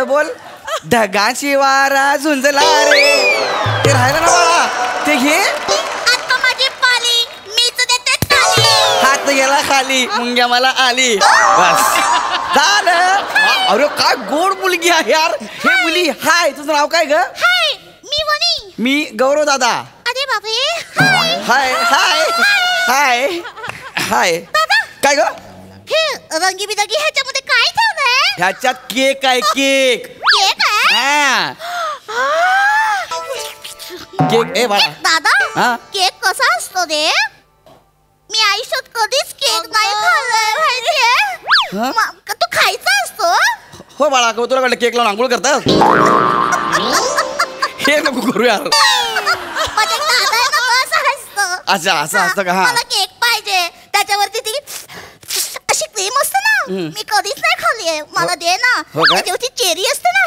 पुढे बोल. ढगाची वारा झुंजला रे. ते राहिलं ना बाळा, ते घे. आता माझी पाली, मीच देते ताली. हात गेला खाली, मुंग्या मला आली. बस झालं. अरे काय गोड मुलगी आहे यार. हे मुली. हाय, तुझं नाव काय ग? हाय, मी वनी. मी गौरव दादा. अरे बापरे. हाय हाय हाय हाय हाय. दादा, काय ग? हे रंगीबिरंगी ह्याच्यामध्ये काय ठेवलंय? ह्याच्यात केक आहे. केक. केक आहे? हा केक. ए बाळा. दादा, हा? केक कसा असतो रे? मी आयुष्यात कधीच केक नाही खाल्लाय माहितीये. तो खायचा असतो? हो बाळा, तुला वाटलं केक लावून आंघोळ करतात? हे नको करू यार. माझ्या दादा कसं असतं? अच्छा, असं असतं का? हा. मला केक पाहिजे, त्याच्यावरती ती अशी क्रीम असते ना, मी कधीच नाही खाल्ली आहे. मला दे ना. त्याच्यावरती चेरी असते ना,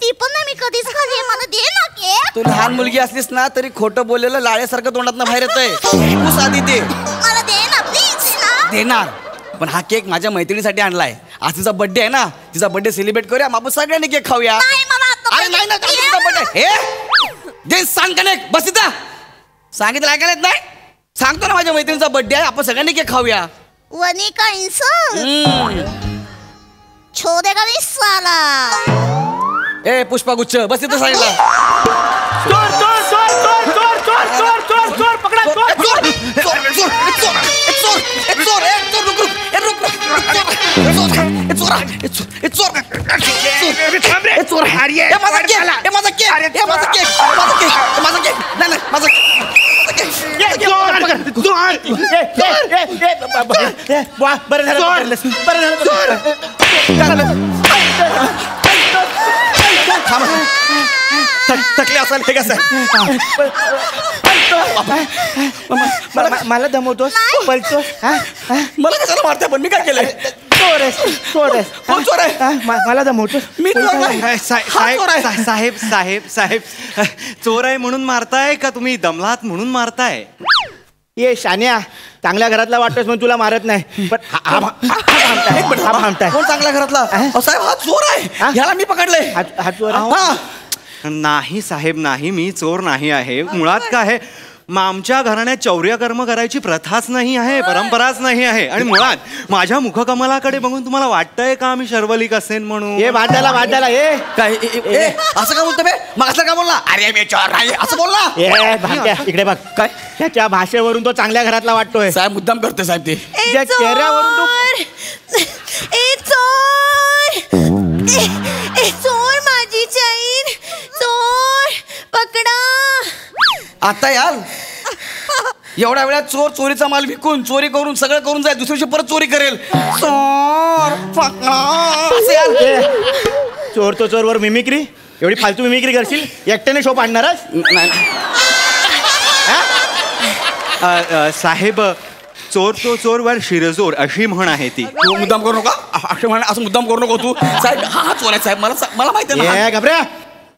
ती पण नाही मी कधीच खाल्ली आहे. मला दे ना केक. तू लहान मुलगी असलीस ना तरी खोटं बोललेलं लाळ्यासारखं तोंडातनं बाहेर येतंय. तू साधी दे. मला दे ना प्लीज ना. देणार, पण हा केक माझ्या मैत्रिणीसाठी आणलाय. आज तिचा बर्थडे आहे ना, तिचा बर्थडे सेलिब्रेट करूया. आपण सगळ्यांनी केक खाऊया. नाही मला आता. अरे नाही ना, तिचा बर्थडे. हे दे, सांग का नाही? बस तिथं. सांगितलं ऐकायला येत नाही? सांगतो ना, माझ्या मैत्रिणीचा बर्थडे आहे, आपण सगळ्यांनी केक खाऊया. वनी का इंसान छोडेगा नाही साला. ए पुष्पागुच्छ, बस तिथं सांगितलं. चोर चोर चोर चोर चोर चोर चोर चोर चोर पकडा. चोर चोर चोर चोर चोर चोर थकले असाल हे कसं? मला दमवतोस, पळतोस. मला कशाला मारते? पण मी काय केलंय? चोर आहेस, चोर आहेस. कोण चोर आहे? मला दमवतोस. मी चोर नाही. साहेब साहेब साहेब, चोर आहे म्हणून मारताय का तुम्ही दमलात म्हणून मारताय? ये शान्या, चांगल्या घरातला वाटतोस म्हणून तुला मारत नाही, पण हा भामटाय. कोण चांगल्या घरातला? साहेब हा चोर आहे, ह्याला मी पकडले. हा चोर आहे? नाही साहेब नाही, मी चोर नाही आहे. मुळात काय आहे, आमच्या घराण्यात चौर्यकर्म करायची प्रथाच नाही आहे, परंपराच नाही आहे. आणि मुळात माझ्या मुखकमलाकडे बघून तुम्हाला वाटतंय का मी शर्वलिक असेन म्हणून? ये भांडायला ये काय असं का बोलतो बे? मग असं का बोलला? अरे मी चोर नाही असं बोलला. ये भांड्या, इकडे बघ. काय त्याच्या भाषेवरून तो चांगल्या घरातला वाटतोय. साहेब मुद्दाम करतोय साहेब ते. चेहऱ्यावरून चोर माझी चैन चोर पकडा. आता यार एवढ्या वेळात चोर चोरीचा माल विकून चोरी करून सगळं करून जाईल, दुसऱ्या दिवशी परत चोरी करेल. चोर चोर तो चोर वर मिमिक्री, एवढी फालतू मिमिक्री करशील? एकट्याने शो पाडणारच नाही. साहेब, चोर तो चोर वर शिरजोर अशी म्हण आहे ती. तू मुद्दाम करू नका असं मुद्दाम करू नको तू. साहेब हा चोर आहे साहेब, मला माहिती आहे. घाबऱ्या,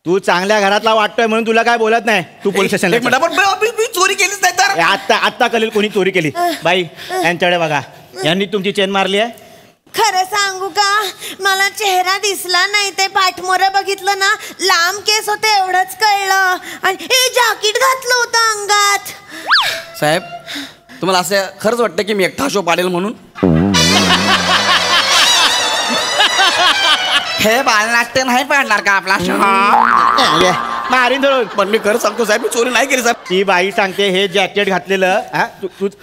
तू चांगल्या घरातला वाटतोय म्हणून तुला काय बोलत नाही. तू पोलीस स्टेशनला. एक मिनिट, मी चोरी केलीच नाही तर. आता कळेल कोणी चोरी केली. बाई यांच्याकडे बघा, यांनी तुमची चेन मारली आहे. खरं सांगू का, मला चेहरा दिसला नाही, ते पाठमोरं बघितलं ना, लांब केस होते एवढंच कळलं. आणि हे जॅकेट घातलं होतं अंगात. साहेब तुम्हाला असं खरंच वाटतं की मी एकटा शो पाडेल म्हणून? हे बालनाट्य नाही पाडणार का आपला शो? मारीन धरून. पण मी खरं सांगतो साहेब, मी चोरी नाही केली साहेब. ती बाई सांगते हे जॅकेट घातलेलं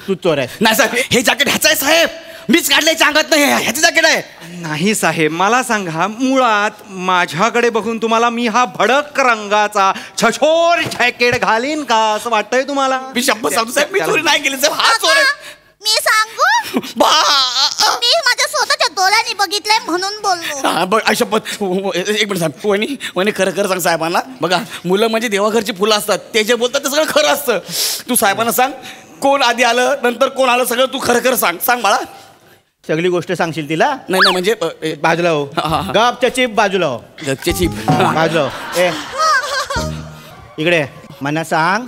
तू चोर आहे. नाही साहेब, हे जॅकेट ह्याचं आहे साहेब, मीच काढलंय सांगत नाही. ह्याचं जॅकेट आहे. नाही साहेब, मला सांगा, मुळात माझ्याकडे बघून तुम्हाला मी हा भडक रंगाचा छछोर जॅकेट घालीन का असं वाटतंय तुम्हाला? मी शपथ सांगतो साहेब, मी चोरी नाही केली साहेब. हा चोर आहे. मी सांगू, मी माझ्या स्वतःच्या डोळ्यांनी बघितलंय म्हणून बोललो. शपथ. एक मिनिट साहेब, वहिनी खरं सांग साहेबांना. बघा, मुलं म्हणजे देवाघरची फुलं असतात, ते जे बोलतात ते सगळं खरं असतं. तू साहेबांना सांग, कोण आधी आलं नंतर कोण आलं सगळं तू खरं सांग बाळा. सगळी गोष्ट सांगशील तिला? नाही म्हणजे बाजूला हो. गपच्या चिप बाजूला हो. गपच्या चिप बाजूला हो. ए इकडे मला सांग,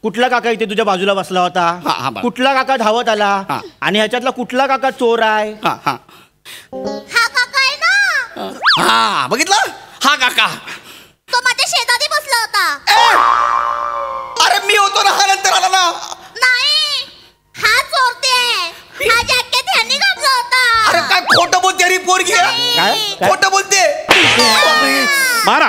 कुठला काका इथे तुझ्या बाजूला बसला होता? कुठला काका धावत आला? आणि ह्याच्यातला कुठला काका चोर आहे? हा काका आहे ना, हा बघितलं, हा काका. तो माझ्या शेजारी बसला होता. अरे मी होतो ना, हा नंतर आला ना. नाही, हा चोरते. हा जॅकेट ह्यांनी घातला अरे होता. काय खोटं बोलते अरे पोरगी. काय? खोटं बोलते. मारा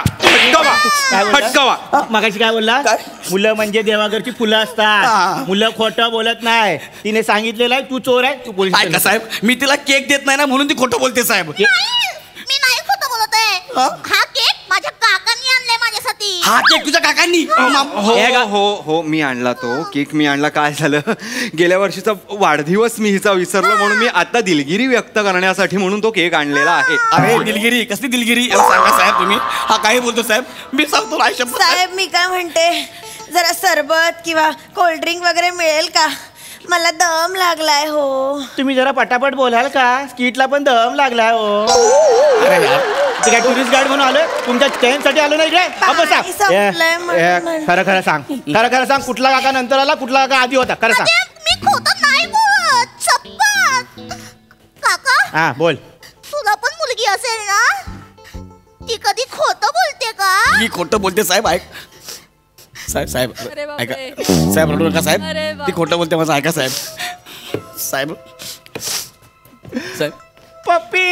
फटकावा. मगाशी काय बोलला? काय? मुलं म्हणजे देवाघरची फुलं हा. असतात. मुलं खोटं बोलत नाही. तिने सांगितलेलं आहे तू चोर आहे, तू पोलीस ऐका साहेब, मी तिला केक देत नाही ना म्हणून ती खोटं बोलते साहेब. नाही, मी नाही खोटं बोलत आहे. हा? हा केक माझ्या काकांनी आणलाय माझ्यासाठी. हा केक तुझ्या काकांनी. हो हो हो मी आणला तो केक. मी आणला. काय झालं, गेल्या वर्षीचा वाढदिवस मी हिचा विसरलो म्हणून मी आता दिलगिरी व्यक्त करण्यासाठी म्हणून तो केक आणलेला आहे. अरे दिलगिरी कसली दिलगिरी याला सांगा साहेब तुम्ही. हा काही बोलतो साहेब, मी सांगतो ना शब्द. साहेब मी काय म्हणते, जरा सरबत किंवा कोल्ड्रिंक वगैरे मिळेल का? मला दम लागलाय हो. तुम्ही जरा पटापट बोलाल का? स्कीटला पण दम लागलाय हो. अरे यार, ते काय टुरिस्ट गाईड म्हणून आलोय? तुमच्या चेनसाठी आलो नाही रे. पाणी संपलंय म्हणून. खरं खरं सांग, खरं खरं सांग, कुठला काका नंतर आला, कुठला काका आधी होता? खरं सांग. अरे, मी खोटं नाही बोलत. शपथ. काका, हा बोल. तुला पण मुलगी असेल ना? ती कधी खोटं बोलते का? मी खोटं बोलते साहेब. ऐक साहेब, साहेब अरे बापरे. ऐका साहेब, रडू नका साहेब. अरे ती बापरे. खोटं बोलते माझं. ऐका साहेब. साहेब साहेब पप्पी.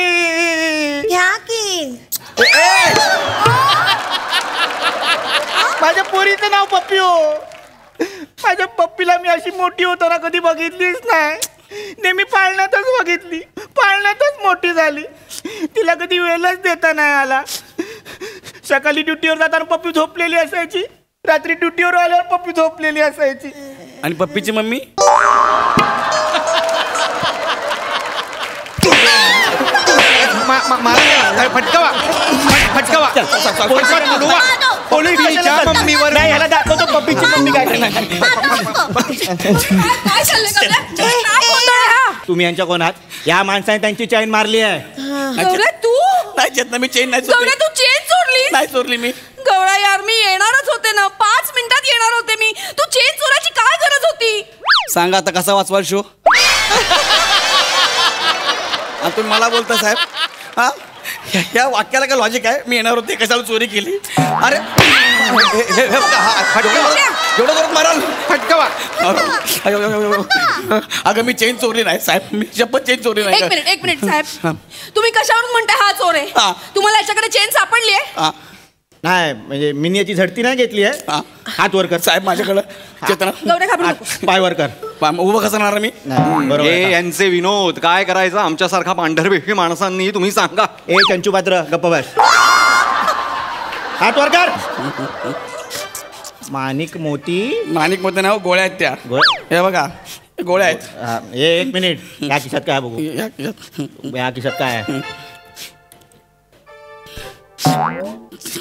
घ्या की. माझ्या पोरीचं नाव पप्पी हो. माझ्या पप्पीला मी अशी मोठी होताना कधी बघितलीच नाही. नेहमी पाळण्यातच बघितली, पाळण्यातच मोठी झाली. तिला कधी वेळच देता नाही आला. सकाळी ड्युटीवर जाताना पप्पी झोपलेली असायची, रात्री ड्युटीवर आल्यावर पप्पी झोपलेली असायची. आणि पप्पीची मम्मी. फटकावा फटकावा. पोलिसाच्या मम्मीवर नाही, ह्याला दाखवतो पप्पीची मम्मी काय. काय चाललंय गौऱ्या? काय बोलतोय हा? तुम्ही यांच्या कोणात? या माणसाने त्यांची चैन मारली आहे. गौऱ्या तू नाही चेत ना, मी चेन नाही गौऱ्या चोरली. तू चेन चोरली? नाही चोरली मी. गौऱ्या यार मी येणारच होते ना, 5 मिनिटात येणार होते मी. तू चेन चोरायची काय गरज होती? सांगा आता कसा वाचवाल शो. तुम्ही मला बोलता साहेब. हा या वाक्याला काय लॉजिक आहे? मी येणार होते, कशाला चोरी केली? अरे एवढं जोरात माराल. फटकावा. अगं मी चेन चोरली नाही साहेब, मी शपथ चेन चोरली नाही. एक मिनिट साहेब, तुम्ही कशावरून म्हणताय हा चोर हा. आहे? तुम्हाला याच्याकडे चेन सापडली आहे? हा, नाही म्हणजे मी याची झडती नाही घेतली आहे. हा. हात वर कर. साहेब माझ्याकडं चेतना. गौऱ्या घाबरू नको. पाय वर कर. उभं कसं राहणार मी? नाही, बरोबर आहे का? यांचे विनोद काय करायचं आमच्यासारखा पांढरपेशी माणसांनी तुम्ही सांगा. ए चंचू पात्र गप्प बस. हात वर कर. माणिक मोती. माणिक मोठे नाव गोळ्या आहेत त्या. हे बघा गोळ्या आहेत. हा, एक मिनिट. या खिशात काय आहे बघू. या खिशात. या खिशात काय आहे?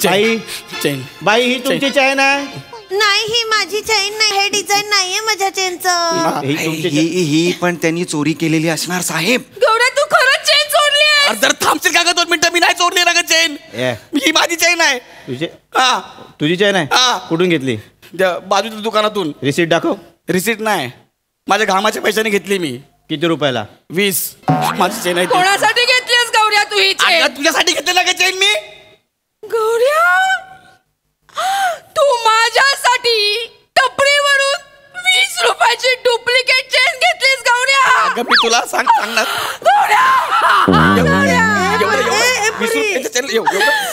बाई चेन. बाई ही तुमची चैन आहे? नाही, ही माझी चैन नाही. हे डिझाईन नाहीये माझ्या चेनचं. ही तुमची ही पण त्यांनी चोरी केलेली असणार साहेब. गौऱ्या तू खरंच चेन चोरली आहे? अरे जर थांबशील का ग 2 मिनिटं? मी नाही चोरली ना ग चेन. ए, ही माझी चेन आहे. तुझे हा तुझी चैन आहे? हा. कुठून घेतली? त्या बाजूच्या दुकानातून. रिसीट दाखव. रिसीट नाही, माझ्या घामाच्या पैशाने घेतली मी. किती रुपयाला? 20. माझी चेन आहे ती. कोणासाठी घेतलीस गौऱ्या तू ही चेन? अगं, तुझ्यासाठी घेतली ना ग चेन मी. गौऱ्या तू माझ्यासाठी टपरीवरून 20 रुपयाची डुप्लिकेट चेन घेतलीस गौऱ्या? अगं मी तुला सांगणार. गौऱ्या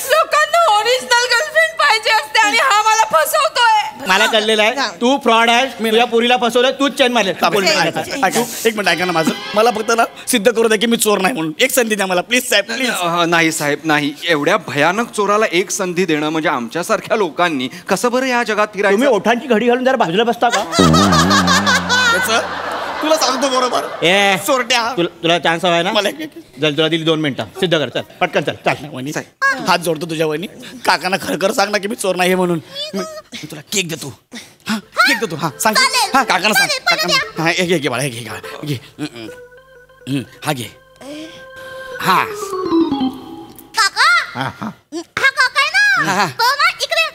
लोकांना ओरिजिनल गर्लफ्रेंड पाहिजे असते आणि हा मला फसवतोय. मला कळलेलं आहे तू फ्रॉड आहे. मी तुझ्या पुरीला फसवलं, तूच चैन मारले. एक मिनिट ऐका ना माझं. मला फक्त ना सिद्ध करू द्या की मी चोर नाही म्हणून. एक संधी द्या मला प्लीज साहेब, प्लीज. नाही साहेब नाही. एवढ्या भयानक चोराला एक संधी देणं म्हणजे आमच्यासारख्या लोकांनी कसं बरं या जगात तुम्ही फिरायचं. ओठांची घडी घालून जरा बाजूला बसता का? तुला सांगतो बरोबर. ए चोरट्या. तुला चान्स हवाय ना? मला चल तुला दिली 2 मिनिटं. सिद्ध कर. चल पटकन चल. चाल. वहिनी हात जोडतो तुझ्या वहिनी. काकांना खरं सांग ना की मी चोर नाही म्हणून. मी तुला केक देतो. हा केक देतो. हा सांग. चालेल. हा काकांना सांग. चालेल, पण काकांना. हा एक घे बाळा, एक घे घे. हा घे. हा काका, हा हा. हा काका आहे हा, हा. ना, तो ना इकडे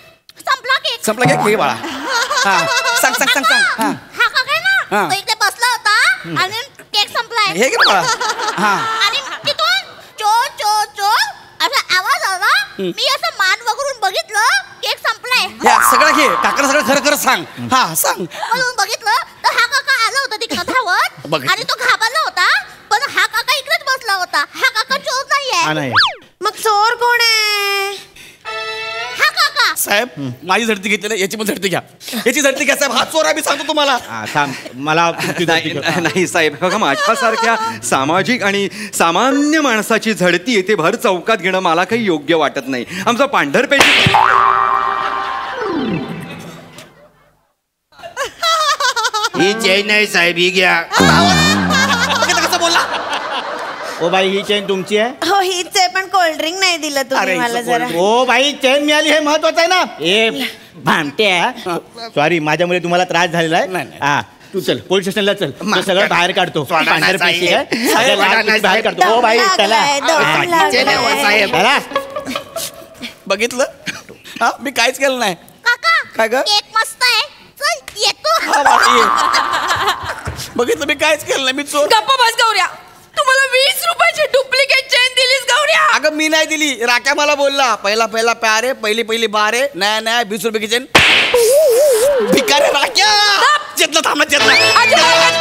संपला केक. संपला केक. घे बाळा. हा सांग सांग सांग सांग. हा हा काका आहे ना, हा. तो इकडे बसला होता आणि केक संपलाय. हे घे बाळा. हा आणि तिथून चोर चोर चोर असं मी असं मान वगरून बघितलं केक संपलाय या सगळं घे काकाला सगळं खरं खरं सांग हा सांग म्हणून बघितलं तर हा काका आला होता तिकडं धावत बघ. आणि तो घाबरला होता पण हा काका इकडेच बसला होता हा काका चोर नाहीये नाही मग चोर कोण आहे? हा काका साहेब माझी झडती घेतली ना याची पण झडती घ्या याची झडती घ्या साहेब हा चोर आहे मी सांगतो तुम्हाला थांब मला नाही साहेब बघा माझ्यासारख्या सामाजिक आणि सामान्य माणसाची झडती येथे भर चौकात घेणं मला काही योग्य वाटत नाही. आमचा पांढरपेशी ही चेन नाही साहेब ही घ्या. बघितलं कसं बोलला ओ बाई ही चेन तुमची आहे. हो हीच आहे पण कोल्ड्रिंक नाही दिलं तुम्ही अरे, मला इथं जरा. ओ बाई चेन मिळाली हे महत्वाचं आहे ना. ए भामट्या सॉरी माझ्यामुळे तुम्हाला त्रास झालेला आहे. नाही, नाही. हा तू चल पोलीस स्टेशनला चल तो सगळं बाहेर काढतो सोडा ना, पांढर पेशी साहेब. आहे सगळं लाल पेशी बाहेर काढतो. ओ बाई चला लागलाय, दम लागलाय. चला. बघितलं हा मी काहीच केलं नाही काका काय ग? केक मस्त आहे चल येतो हा, बाई, ये. बघितलं मी काहीच केलं नाही मी चोर गप्पा बस गौऱ्या तुम्हाला 20 रुपयाची डुप्लिकेट चेन दिलीस गौऱ्या. अगं मी नाही दिली राख्या मला बोलला पहिला पहिला प्यार आहे पहिली पहिली बार आहे नया नया 20 रुपये की चेन भिकारे राख्या चेतला थांबा चेतला अजिबात